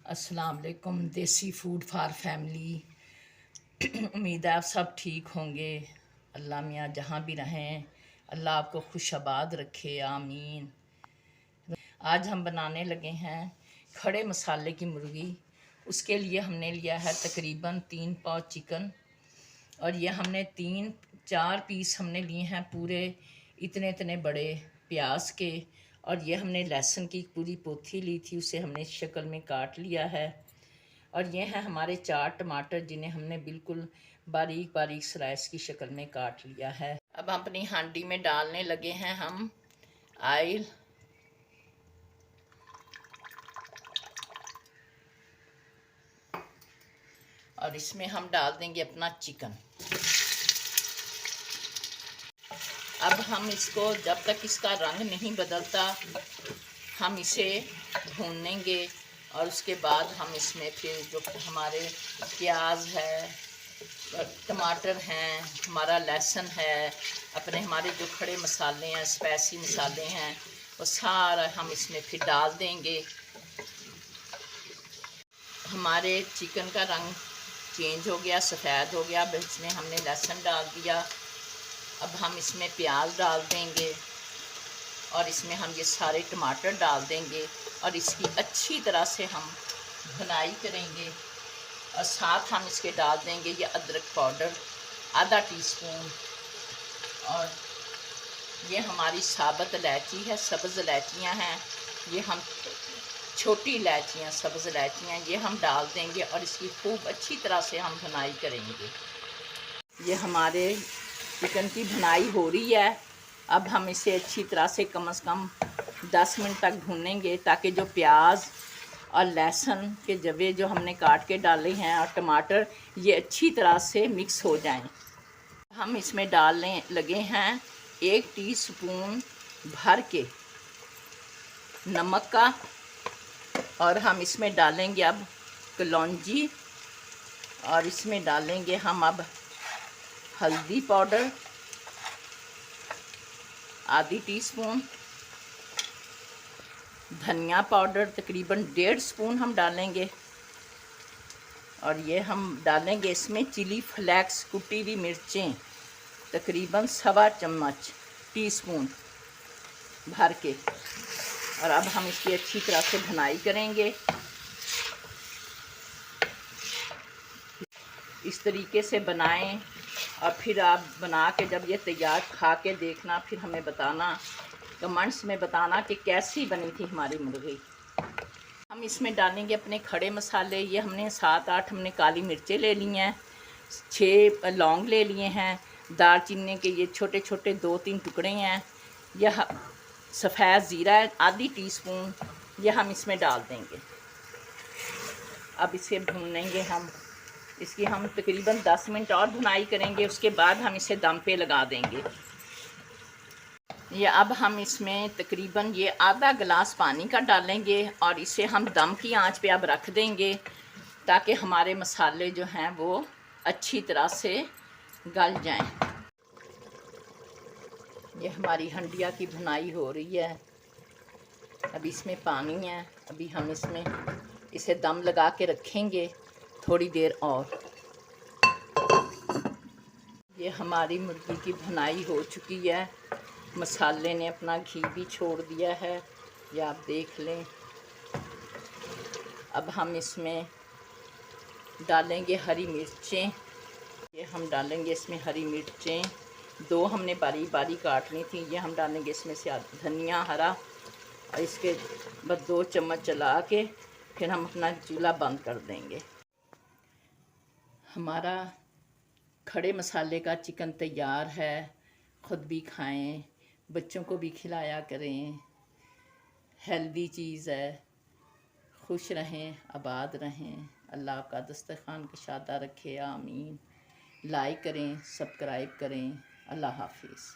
अस्सलाम वालेकुम। देसी फूड फॉर फैमिली। उम्मीद है आप सब ठीक होंगे। अल्लाह मियाँ जहाँ भी रहें अल्लाह आपको खुशआबाद रखे, आमीन। आज हम बनाने लगे हैं खड़े मसाले की मुर्गी। उसके लिए हमने लिया है तकरीबन 3 पाव चिकन, और ये हमने 3-4 पीस हमने लिए हैं पूरे इतने इतने बड़े प्याज के, और ये हमने लहसुन की पूरी पोथी ली थी, उसे हमने शक्ल में काट लिया है। और ये हैं हमारे 4 टमाटर जिन्हें हमने बिल्कुल बारीक बारीक स्लाइस की शक्ल में काट लिया है। अब हम अपनी हांडी में डालने लगे हैं हम ऑयल। और इसमें हम डाल देंगे अपना चिकन। अब हम इसको जब तक इसका रंग नहीं बदलता हम इसे भूनेंगे, और उसके बाद हम इसमें फिर जो हमारे प्याज है, टमाटर हैं, हमारा लहसुन है, अपने हमारे जो खड़े मसाले हैं, स्पाइसी मसाले हैं, वो सारा हम इसमें फिर डाल देंगे। हमारे चिकन का रंग चेंज हो गया, सफ़ेद हो गया। अब इसमें हमने लहसुन डाल दिया। अब हम इसमें प्याज डाल देंगे, और इसमें हम ये सारे टमाटर डाल देंगे, और इसकी अच्छी तरह से हम भुनाई करेंगे। और साथ हम इसके डाल देंगे ये अदरक पाउडर आधा टीस्पून, और ये हमारी साबुत इलायची है, सब्ज़ इलायचियाँ हैं, ये हम छोटी इलायचियाँ, सब्ज़ इलायचियाँ, ये हम डाल देंगे, और इसकी खूब अच्छी तरह से हम भुनाई करेंगे। ये हमारे चिकन की भुनाई हो रही है। अब हम इसे अच्छी तरह से कम 10 मिनट तक भूनेंगे, ताकि जो प्याज और लहसुन के जवे जो हमने काट के डाले हैं और टमाटर, ये अच्छी तरह से मिक्स हो जाएं। हम इसमें डालने लगे हैं 1 टीस्पून भर के नमक का, और हम इसमें डालेंगे अब कलौंजी, और इसमें डालेंगे हम अब हल्दी पाउडर आधी टीस्पून, धनिया पाउडर तकरीबन 1.5 स्पून हम डालेंगे, और ये हम डालेंगे इसमें चिली फ्लेक्स कुटी हुई मिर्चें तकरीबन 1.25 चम्मच टीस्पून भर के। और अब हम इसकी अच्छी तरह से भुनाई करेंगे। इस तरीके से बनाएं, और फिर आप बना के जब ये तैयार खा के देखना, फिर हमें बताना, कमेंट्स में बताना कि कैसी बनी थी हमारी मुर्गी। हम इसमें डालेंगे अपने खड़े मसाले। ये हमने 7-8 हमने काली मिर्चें ले ली हैं, 6 लौंग ले लिए हैं, दालचीनी के ये छोटे छोटे 2-3 टुकड़े हैं, यह सफ़ेद ज़ीरा है आधी टीस्पून, यह हम इसमें डाल देंगे। अब इसे भूनेंगे हम, इसकी हम तकरीबन 10 मिनट और भुनाई करेंगे। उसके बाद हम इसे दम पे लगा देंगे। ये अब हम इसमें तकरीबन ये आधा गिलास पानी का डालेंगे, और इसे हम दम की आंच पे अब रख देंगे, ताकि हमारे मसाले जो हैं वो अच्छी तरह से गल जाएं। ये हमारी हंडिया की भुनाई हो रही है। अब इसमें पानी है, अभी हम इसमें इसे दम लगा के रखेंगे थोड़ी देर और। ये हमारी मुर्गी की भुनाई हो चुकी है, मसाले ने अपना घी भी छोड़ दिया है, ये आप देख लें। अब हम इसमें डालेंगे हरी मिर्चें। ये हम डालेंगे इसमें हरी मिर्चें 2 हमने बारीक बारीक काटनी थी, ये हम डालेंगे इसमें से धनिया हरा, और इसके बाद 2 चम्मच चला के फिर हम अपना चूल्हा बंद कर देंगे। हमारा खड़े मसाले का चिकन तैयार है। ख़ुद भी खाएं, बच्चों को भी खिलाया करें, हेल्दी चीज़ है। खुश रहें, आबाद रहें, अल्लाह आपका दस्तरखान कशादा रखे, आमीन। लाइक करें, सब्सक्राइब करें। अल्लाह हाफिज़।